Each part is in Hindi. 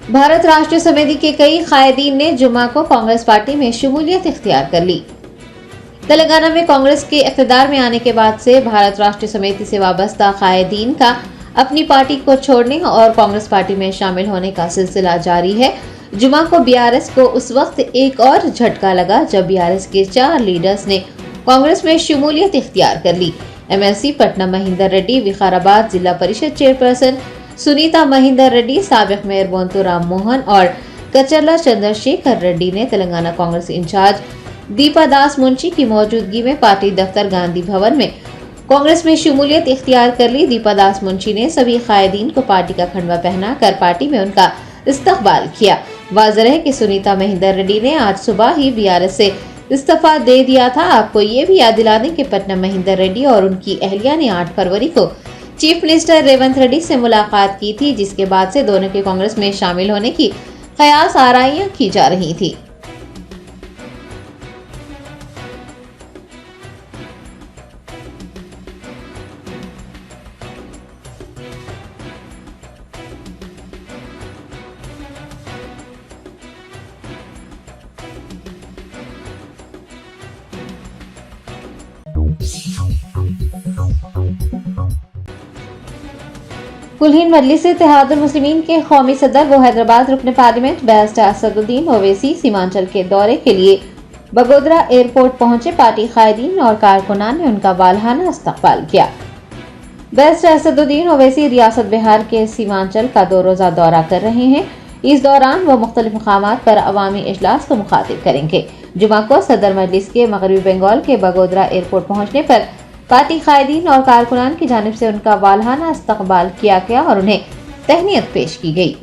भारत राष्ट्रीय समिति के कई कायदीन ने जुमा को कांग्रेस पार्टी में शमूलियत इख्तियार कर ली। तेलंगाना में कांग्रेस के इख्तिदार में आने के बाद से भारत राष्ट्रीय समिति से वाबस्ता कायदीन का अपनी पार्टी को छोड़ने और कांग्रेस पार्टी में शामिल होने का सिलसिला जारी है। जुमा को बीआरएस को उस वक्त एक और झटका लगा जब बीआरएस के 4 लीडर्स ने कांग्रेस में शमूलियत इख्तियार कर ली। एमएलसी पटनम महेंदर रेड्डी, विकाराबाद जिला परिषद चेयरपर्सन सुनीता महेंदर रेड्डी, साबिक मेयर बोंतु राम मोहन और कचरला चंद्रशेखर रेड्डी ने तेलंगाना कांग्रेस इंचार्ज दीपा दास मुंशी की मौजूदगी में पार्टी दफ्तर गांधी भवन में कांग्रेस में शमूलियत इख्तियार कर ली। दीपा दास मुंशी ने सभी कायदीन को पार्टी का खंडवा पहनाकर पार्टी में उनका इस्तकबाल किया। वाज़ेह है कि सुनीता महेंदर रेड्डी ने आज सुबह ही बीआरएस से इस्तीफा दे दिया था। आपको ये भी याद दिला दें कि पटनम महेंदर रेड्डी और उनकी अहलिया ने 8 फरवरी को चीफ मिनिस्टर रेवंत रेड्डी से मुलाकात की थी, जिसके बाद से दोनों के कांग्रेस में शामिल होने की कयास आराइयां की जा रही थी। कुलहीन मजलिस इत्तेहादुल मुस्लिमीन के कौमी सदर व हैदराबाद रुकन पार्लियामेंट बैरिस्टर असदुद्दीन ओवैसी सीमांचल के दौरे के लिए बगोदरा एयरपोर्ट पहुंचे। पार्टी कायदीन और कारकुनान ने उनका वालहाना इस्तकबाल किया। बैरिस्टर असदुद्दीन ओवैसी रियासत बिहार के सीमांचल का 2 रोजा दौरा कर रहे हैं। इस दौरान वो मुख्तलिफ मकामात पर अवामी इजलास को मुखातिब करेंगे। जुमा को सदर मजलिस के मगरबी बंगाल के बगोदरा एयरपोर्ट पहुंचने पर पार्टी कायदीन और कारकुनान की जानिब से उनका वालहाना इस्तकबाल किया गया और उन्हें तहनीयत पेश की गई।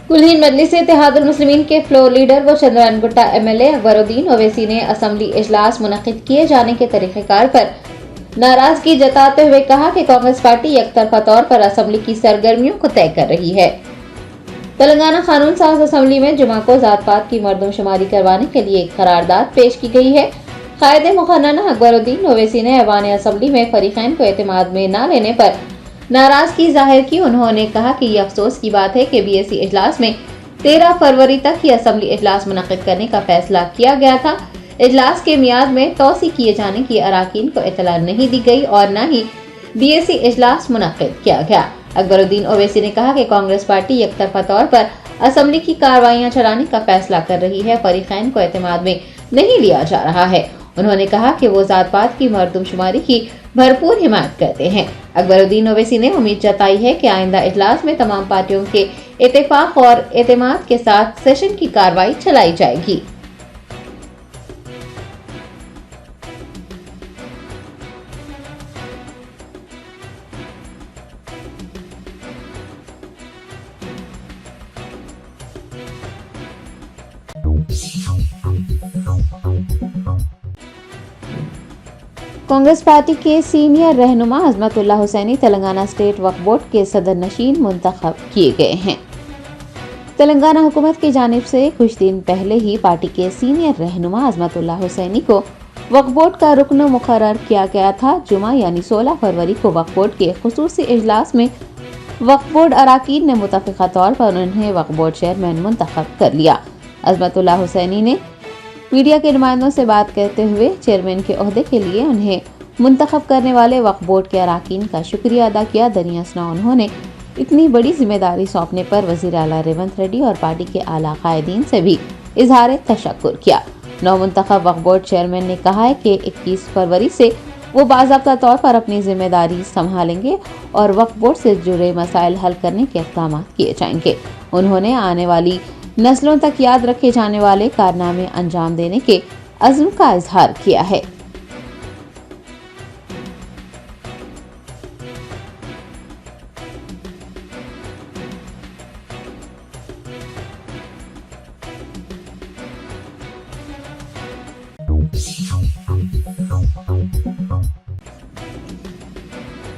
कुलहीन मजलिस इत्तेहादुल मुस्लिमीन के फ्लोर लीडर व चंद्रानगुट्टा एमएलए अकबरुद्दीन ओवैसी ने असम्बली इजलास मुनक्किद किए जाने के तरीक़ेकार पर नाराजगी जताते हुए कहा कि कांग्रेस पार्टी एकतरफा तौर पर असम्बली की सरगर्मियों को तय कर रही है। तेलंगाना कानून साज असम्बली में जुमा को जात-पात की मर्दमशुमारी करवाने के लिए एक करारदाद पेश की गई है। कायदे मुखन्ना अकबरुद्दीन ओवैसी ने ऐवान असम्बली में फरीकैन को एतमाद में न लेने पर नाराजगी जाहिर की। उन्होंने कहा कि ये अफसोस की बात है कि बीएसी इजलास में 13 फरवरी तक ही असम्बली इजलास मुनक्किद करने का फैसला किया गया था। इजलास के मियाद में तोसी किए जाने की अराकीन को इतला नहीं दी गई और न ही बीएसी इजलास मुनक्किद किया गया। अकबरुद्दीन ओवैसी ने कहा कि कांग्रेस पार्टी एकतरफा तौर पर असम्बली की कार्रवाइयां चलाने का फैसला कर रही है, फरीकैन को एतमाद में नहीं लिया जा रहा है। उन्होंने कहा कि वो जात-पात की मर्दमशुमारी की भरपूर हिमायत करते हैं। अकबरुद्दीन ओवैसी ने उम्मीद जताई है कि आइंदा इजलास में तमाम पार्टियों के इत्तेफाक और एतमाद के साथ सेशन की कार्रवाई चलाई जाएगी। कांग्रेस पार्टी के सीनियर रहनुमा अजमतुल्लाह हुसैनी तेलंगाना स्टेट वक्फ बोर्ड के सदर नशीन मुंतखब किए गए हैं। तेलंगाना हुकूमत की जानिब से कुछ दिन पहले ही पार्टी के सीनियर रहनुमा अजमतुल्लाह हुसैनी को वक्फ बोर्ड का रुकन मुकर्रर किया गया था। जुमा यानी 16 फरवरी को वक्फ बोर्ड के खुसूसी इजलास में वक्फ बोर्ड अराकीन ने मुतफ़िक़ा तौर पर उन्हें वक्फ बोर्ड चेयरमैन मुंतखब कर लिया। अजमतुल्लाह हुसैनी ने मीडिया के नुमाइंदों से बात करते हुए चेयरमैन के ओहदे के लिए उन्हें मुंतखब करने वाले वक्फ बोर्ड के अराकीन का शुक्रिया अदा किया। दरियासना उन्होंने इतनी बड़ी जिम्मेदारी सौंपने पर वज़ीर आला रेवंत रेड्डी और पार्टी के आला कायदीन से भी इजहार तशक्कुर किया। नौमुंतखब वक्फ बोर्ड चेयरमैन ने कहा है कि 21 फरवरी से वो बाज़ाब्ता तौर पर अपनी जिम्मेदारी संभालेंगे और वक्फ बोर्ड से जुड़े मसाइल हल करने के इक़दाम किए जाएंगे। उन्होंने आने वाली नस्लों तक याद रखे जाने वाले कारनामे अंजाम देने के अज़्म का इजहार किया है।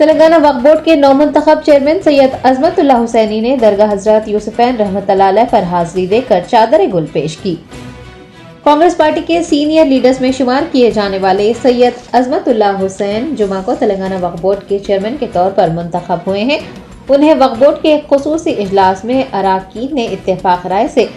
तेलंगाना वक्फ बोर्ड के नौमुंतखब चेयरमैन सैयद अजमतुल्लाह हुसैनी ने दरगाह हजरत यूसुफैन रहमतुल्लाह अलैह पर हाजिरी देकर चादर गुल पेश की। कांग्रेस पार्टी के सीनियर लीडर्स में शुमार किए जाने वाले सैयद अजमतुल्लाह हुसैन जुमा को तेलंगाना वक्फ बोर्ड के चेयरमैन के तौर पर मुंतखब हुए हैं। उन्हें वक्फ बोर्ड के एक खुसूसी इजलास में अराकीन ने इत्तेफाक राय से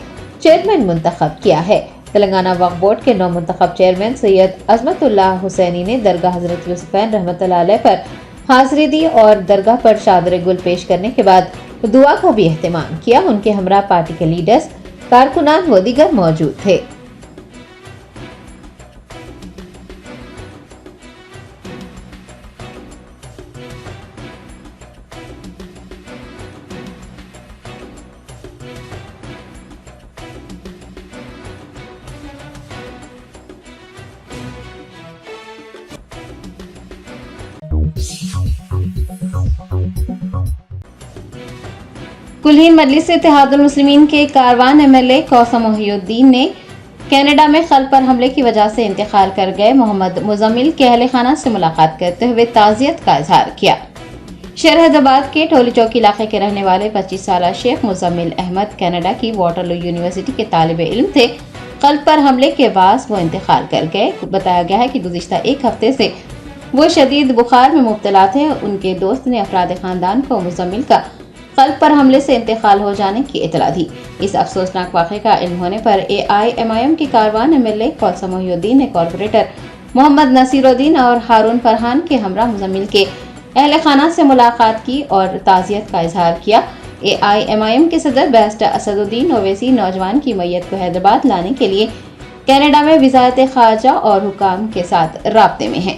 चेयरमैन मुंतखब किया है। तेलंगाना वक्फ बोर्ड के नौमुंतखब चेयरमैन सैयद अजमतुल्लाह हुसैनी ने दरगाह हजरत यूसुफैन रहमतुल्लाह अलैह पर हाजिरी दी और दरगाह पर चादर गुल पेश करने के बाद दुआ का भी एहतमाम किया। उनके हमरा पार्टी के लीडर्स, कारकुनान व दीगर मौजूद थे। कुल्हीन मजलिस इत्तेहादुल मुस्लिमीन के कारवान एमएलए कौसम मोहिउद्दीन ने कनाडा में खल पर हमले की वजह से इंतकाल कर गए मोहम्मद मुजम्मिल के अहले खाना से मुलाकात करते हुए ताज़ियत का इजहार किया। शहर हैदराबाद के टोली चौक इलाके के रहने वाले 25 साल शेख मुजम्मिल अहमद कनाडा की वाटरलू यूनिवर्सिटी के तालिब इल्म थे। खल पर हमले के बाद वो इंतकाल कर गए। बताया गया है कि गुज़िश्ता एक हफ्ते से वो शदीद बुखार में मुब्तला थे। उनके दोस्त ने अफराद खानदान को मुजम्मिल का कल्ब पर हमले से इंतकाल हो जाने की इतला दी। इस अफसोसनाक वाक़े का इल्म होने पर AIMIM की कारवान एमएलए कौसम मोहिउद्दीन ने कॉर्पोरेटर मोहम्मद नसीरुद्दीन और हारून फरहान के हमरा मुजम्मिल के अहले खाना से मुलाकात की और ताज़ियत का इजहार किया। AIMIM के सदर बैरिस्टर असदुद्दीन ओवैसी नौजवान की मैयत को हैदराबाद लाने के लिए कनाडा में वज़ारत ख़ारजा और हुकाम के साथ राब्ते में हैं।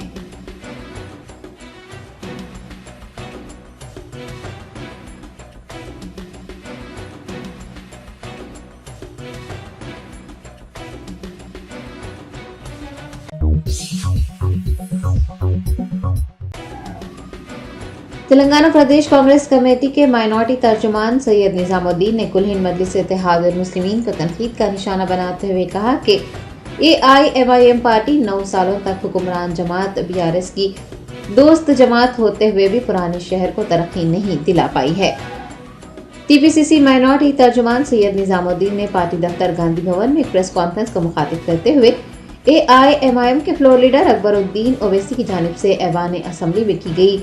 तेलंगाना प्रदेश कांग्रेस कमेटी के माइनॉरिटी तर्जुमान सैयद निजामुद्दीन ने कुल्हीन मजलिस इत्तेहादुल मुस्लिमीन को तनकीद का निशाना बनाते हुए कहा कि AIMIM पार्टी 9 सालों तक हुक्मरान जमात BRS की दोस्त जमात होते हुए भी पुराने शहर को तरक्की नहीं दिला पाई है। TPCC माइनॉरिटी तर्जुमान सैयद निजामुद्दीन ने पार्टी दफ्तर गांधी भवन में एक प्रेस कॉन्फ्रेंस को मुखातिब करते हुए AIMIM के फ्लोर लीडर अकबरुद्दीन ओवैसी की जानिब से ऐवान असम्बली में की गई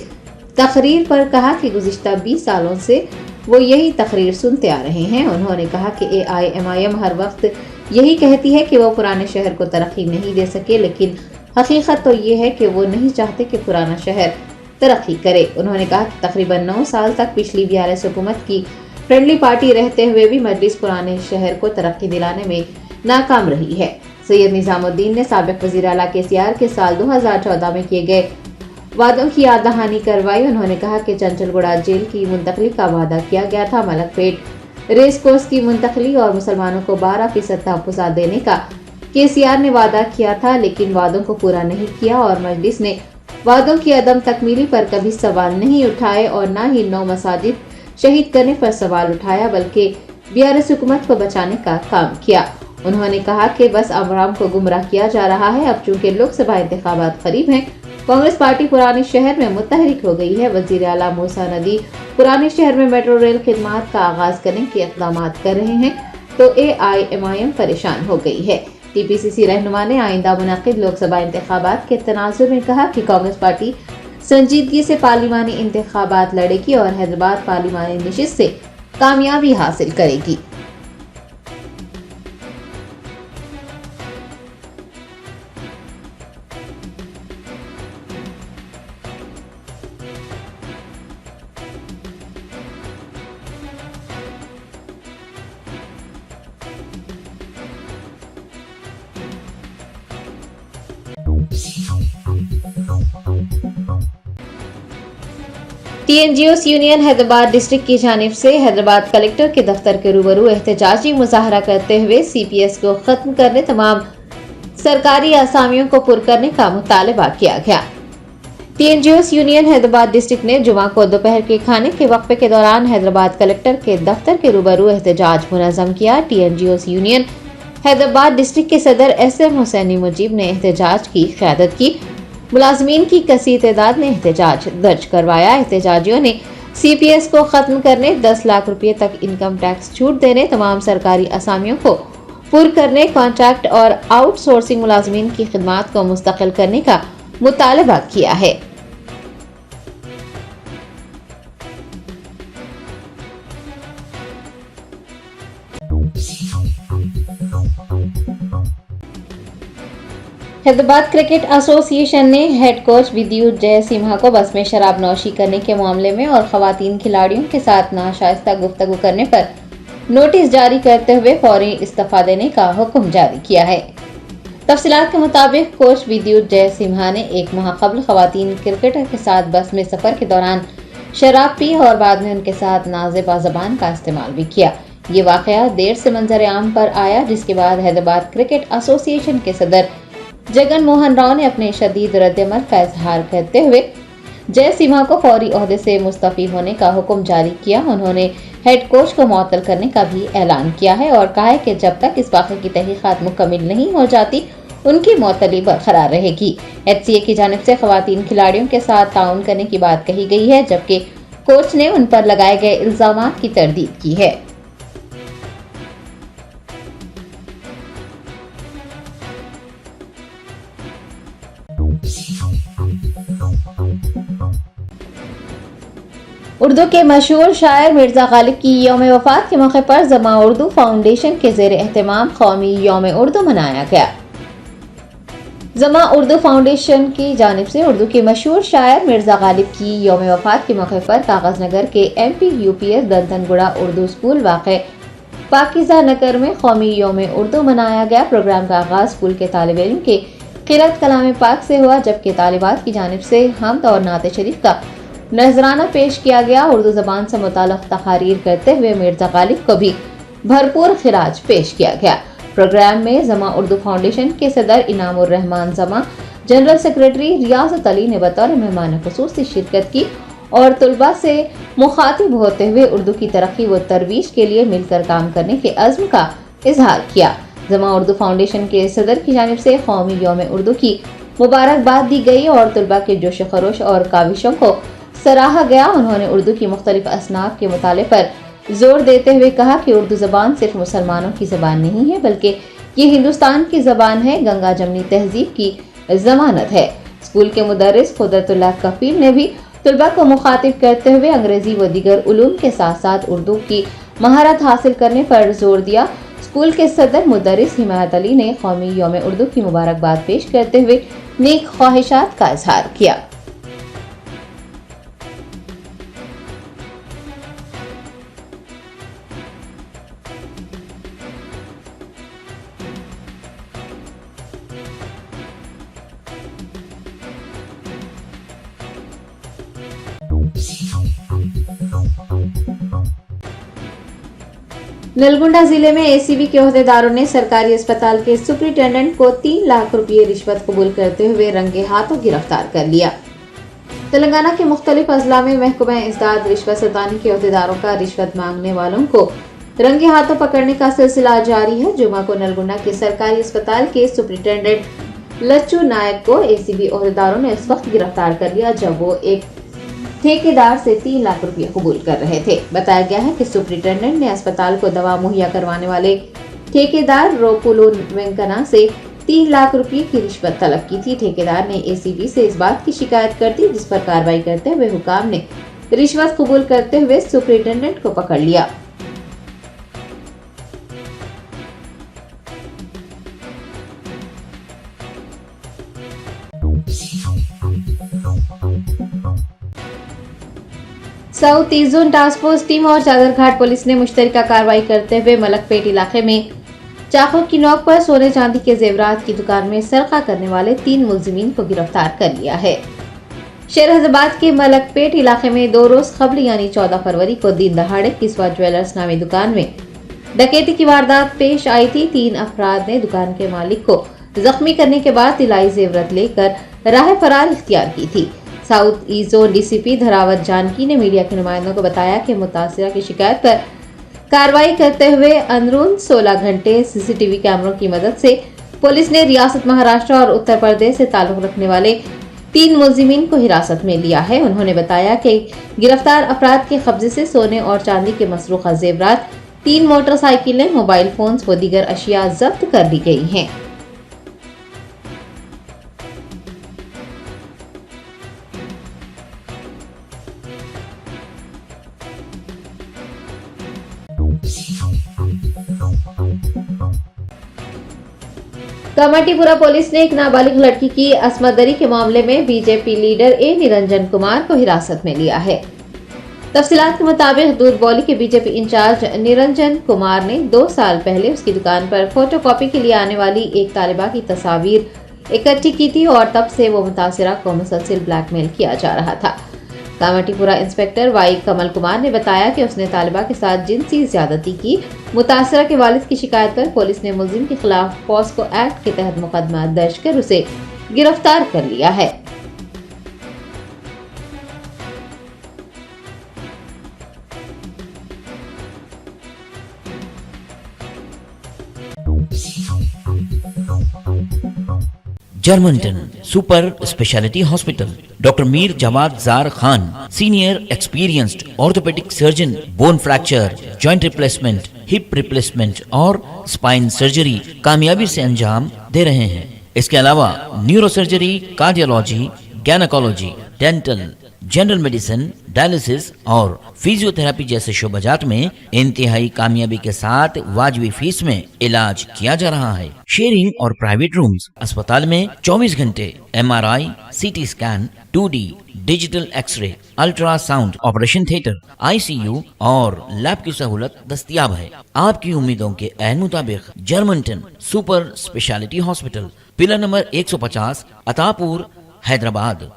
तकरीर पर कहा कि गुज़िश्ता 20 सालों से वो यही तकरीर सुनते आ रहे हैं। उन्होंने कहा कि AIMIM हर वक्त यही कहती है कि वो पुराने शहर को तरक्की नहीं दे सके, लेकिन हकीकत तो ये है कि वो नहीं चाहते कि पुराना शहर तरक्की करे। उन्होंने कहा कि तकरीबन 9 साल तक पिछली BRS हुकूमत की फ्रेंडली पार्टी रहते हुए भी मजलिस पुराने शहर को तरक्की दिलाने में नाकाम रही है। सैयद निजामुद्दीन ने साबिक वज़ीर आला KCR के साल 2014 में किए गए वादों की याद दहानी करवाई। उन्होंने कहा कि चंचलगुड़ा जेल की मुंतकली का वादा किया गया था, मलकपेट रेस कोर्स की मुंतकली और मुसलमानों को 12% तहफ़्फ़ुज़ात देने का KCR ने वादा किया था, लेकिन वादों को पूरा नहीं किया और मजलिस ने वादों की अदम तकमीली पर कभी सवाल नहीं उठाए और न ही 9 मसाजिद शहीद करने पर सवाल उठाया, बल्कि BRS हुकूमत को बचाने का काम किया। उन्होंने कहा कि बस आवाम को गुमराह किया जा रहा है। अब चूंकि लोकसभा इंतखाबात करीब हैं, कांग्रेस पार्टी पुराने शहर में मुतहरिक हो गई है। वजीर आला मूसा नदी पुराने शहर में मेट्रो रेल खिदमात का आगाज करने के इक़दाम कर रहे हैं, तो AIMIM परेशान हो गई है। TPCC रहनुमा ने आइंदा मुनक़िद लोकसभा इंतखाबात के तनाज़ुर में कहा कि कांग्रेस पार्टी संजीदगी से पार्लिमानी इंतखाबात लड़ेगी और हैदराबाद पार्लिमानी नशिस्त से कामयाबी हासिल करेगी। TNGOs यूनियन हैदराबाद डिस्ट्रिक्ट की जानिब से हैदराबाद कलेक्टर के दफ्तर के रूबरू एहतजाजी मुजाहरा करते हुए CPS को खत्म करने, तमाम सरकारी असामियों को पुर करने का मुतालबा किया गया। TNGOs यूनियन हैदराबाद डिस्ट्रिक्ट ने जुमा को दोपहर के खाने के वक्फे के दौरान हैदराबाद कलेक्टर के दफ्तर के रूबरू एहतजाज मुनज़्ज़म किया। TNGOs यूनियन हैदराबाद डिस्ट्रिक्ट के सदर SM हुसैनी मुजीब ने एहतजाज की क़यादत की। मुलाजमीन की कसी तादाद ने एहतजाज दर्ज करवाया। एहतजाजियों ने CPS को खत्म करने, 10 लाख रुपए तक इनकम टैक्स छूट देने, तमाम सरकारी असामियों को पुर करने, कॉन्ट्रैक्ट और आउटसोर्सिंग मुलाजमीन की खिदमात को मुस्तकिल करने का मुतालबा किया है। हैदराबाद क्रिकेट एसोसिएशन ने हेड कोच विद्युत जयसिम्हा को बस में शराब नौशी करने के मामले में और खवातीन खिलाड़ियों के साथ नाशाइस्ता गुफ्तगू करने पर नोटिस जारी करते हुए फौरी इस्तीफा देने का हुक्म जारी किया है। तफसीलात के मुताबिक कोच विद्युत जयसिम्हा ने एक माह कबल खवातीन क्रिकेटर के साथ बस में सफर के दौरान शराब पी और बाद में उनके साथ नाज़ेबा ज़बान का इस्तेमाल भी किया। ये वाकया देर से मंजर आम पर आया, जिसके बाद हैदराबाद क्रिकेट एसोसिएशन के सदर जगन मोहन राव ने अपने शदीद रद्दमल का इजहार करते हुए जयसिम्हा को फौरी ओहदे से मुस्तफी होने का हुक्म जारी किया। उन्होंने हेड कोच को मुअत्तल करने का भी ऐलान किया है और कहा है कि जब तक इस वाक़े की तहकीकात मुकम्मल नहीं हो जाती उनकी मुअत्तली बरकरार रहेगी। HCA की जानिब से खवातीन खिलाड़ियों के साथ ताउन करने की बात कही गई है, जबकि कोच ने उन पर लगाए गए इल्जामात की तरदीद की है। उर्दू के मशहूर शायर मिर्जा गालिब की यौम वफात के मौके पर जमा उर्दू फाउंडेशन के ज़ेर एहतमाम कौमी यौम उर्दू मनाया गया। जमा उर्दू फाउंडेशन की जानिब से उर्दू के मशहूर शायर मिर्जा गालिब की यौम वफात के मौके पर कागजनगर के MP UPS दंतनगुड़ा उर्दू स्कूल वाक़े पाकिज़ा नगर में कौमी यौम उर्दू मनाया गया। प्रोग्राम का आगाज़ स्कूल के तालिब इल्म के क़िरात कलाम पाक से हुआ, जबकि तालिबात की जानिब से हम्द और नात शरीफ का नजराना पेश किया गया। उर्दू ज़बान से मुताल्लिक़ तकारीर करते हुए मिर्जा गालिब को भी भरपूर खिराज पेश किया गया। प्रोग्राम में जमा उर्दू फाउंडेशन के सदर इनामुर रहमान जमा, जनरल सेक्रेटरी रियासत अली ने बतौर मेहमान खुसूसी शिरकत की और तुलबा से मुखातिब होते हुए उर्दू की तरक्की व तरवीज के लिए मिलकर काम करने के अज़्म का इजहार किया। जमा उर्दू फाउंडेशन के सदर की जानिब से कौमी यौम उर्दू की मुबारकबाद दी गई और तुलबा के जोश खरोश और काविशों को सराहा गया। उन्होंने उर्दू की मुख्तलिफ असनाफ के मुताले पर जोर देते हुए कहा कि उर्दू ज़बान सिर्फ मुसलमानों की ज़बान नहीं है, बल्कि ये हिंदुस्तान की ज़बान है, गंगा जमनी तहजीब की ज़मानत है। स्कूल के मुदर्रिस कुदरतुल्लाह कफील ने भी तुलबा को मुखातिब करते हुए अंग्रेजी व दीगर उलूम के साथ साथ उर्दू की महारत हासिल करने पर जोर दिया। स्कूल के सदर मुदर्रिस हिमायत अली ने कौमी यौम उर्दू की मुबारकबाद पेश करते हुए नेक ख्वाहिशात का इजहार किया। नलगुंडा जिले में ACB के ओहदेदारों ने सरकारी अस्पताल के सुपरिटेंडेंट को 3 लाख रुपये रिश्वत कबूल करते हुए रंगे हाथों गिरफ्तार कर लिया। तेलंगाना के मुख्तलिफ अजला में महकमा इस्दाद रिश्वत सतानी के ओहदेदारों का रिश्वत मांगने वालों को रंगे हाथों पकड़ने का सिलसिला जारी है। जुमा को नलगुंडा के सरकारी अस्पताल के सुपरिटेंडेंट लच्चू नायक को ACB ओहदेदारों ने इस वक्त गिरफ्तार कर लिया जब वो एक ठेकेदार से 3 लाख रुपये कबूल कर रहे थे। बताया गया है कि सुपरिटेंडेंट ने अस्पताल को दवा मुहैया करवाने वाले ठेकेदार रोपुलो वेंकना से 3 लाख रुपये की रिश्वत तलब की थी। ठेकेदार ने ACB से इस बात की शिकायत कर दी, जिस पर कार्रवाई करते हुए हुकाम ने रिश्वत कबूल करते हुए सुपरिटेंडेंट को पकड़ लिया। South east zone task force team और चादरघाट पुलिस ने मुश्तरका कार्रवाई करते हुए मलकपेट इलाके में चाकू की नोक पर सोने चांदी के जेवरात की दुकान में सरका करने वाले 3 मुलजिमीन को गिरफ्तार कर लिया है। शहर हैदराबाद के मलकपेट इलाके में 2 रोज कबल यानी 14 फरवरी को दिन दहाड़े किस्वा ज्वेलर्स नामी दुकान में डकैती की वारदात पेश आई थी। 3 अफराद ने दुकान के मालिक को जख्मी करने के बाद तिलाई जेवरत लेकर राह फरार इख्तियार की थी। South east zone DCP Dharavath Janaki ने मीडिया के नुमाइंदों को बताया कि मुतासिरा की शिकायत पर कार्रवाई करते हुए अंदरून 16 घंटे CCTV कैमरों की मदद से पुलिस ने रियासत महाराष्ट्र और उत्तर प्रदेश से ताल्लुक रखने वाले 3 मुलजिमीन को हिरासत में लिया है। उन्होंने बताया कि गिरफ्तार अफराद के कब्जे से सोने और चांदी के मसरूखा जेवरात, 3 मोटरसाइकिलें, मोबाइल फोन्स व दीगर अशिया जब्त कर ली गई हैं। कामाटीपुरा पुलिस ने एक नाबालिग लड़की की असमत के मामले में BJP leader A Niranjan Kumar को हिरासत में लिया है। तफसीलात के मुताबिक दूधबौली के बीजेपी इंचार्ज निरंजन कुमार ने 2 साल पहले उसकी दुकान पर फोटोकॉपी के लिए आने वाली एक तालिबा की तस्वीर इकट्ठी की थी और तब से वो मुतासिरा को मुसलसिल ब्लैकमेल किया जा रहा था। कामाटीपुरा इंस्पेक्टर वाई कमल कुमार ने बताया कि उसने तालिबा के साथ जिनसी ज्यादती की। मुतासरा के वालिद की शिकायत पर पुलिस ने मुलजिम के खिलाफ पॉस्को एक्ट के तहत मुकदमा दर्ज कर उसे गिरफ्तार कर लिया है। Germanton super speciality hospital, doctor Mir Jawad Zar Khan, senior experienced orthopaedic surgeon, bone fracture, joint replacement, hip replacement और स्पाइन सर्जरी कामयाबी से अंजाम दे रहे हैं। इसके अलावा neuro surgery, cardiology, gynaecology, dental, general medicine, dialysis और फिजियोथेरेपी जैसे शोबाजात में इंतहाई कामयाबी के साथ वाजबी फीस में इलाज किया जा रहा है। शेयरिंग और प्राइवेट रूम्स, अस्पताल में 24 घंटे MRI, CT scan, 2D digital x-ray, ultrasound, operation theatre, ICU और लैब की सहूलत दस्तयाब है। आपकी उम्मीदों के ऐन मुताबिक Germanten super speciality hospital, pillar number 150, Attapur, Hyderabad.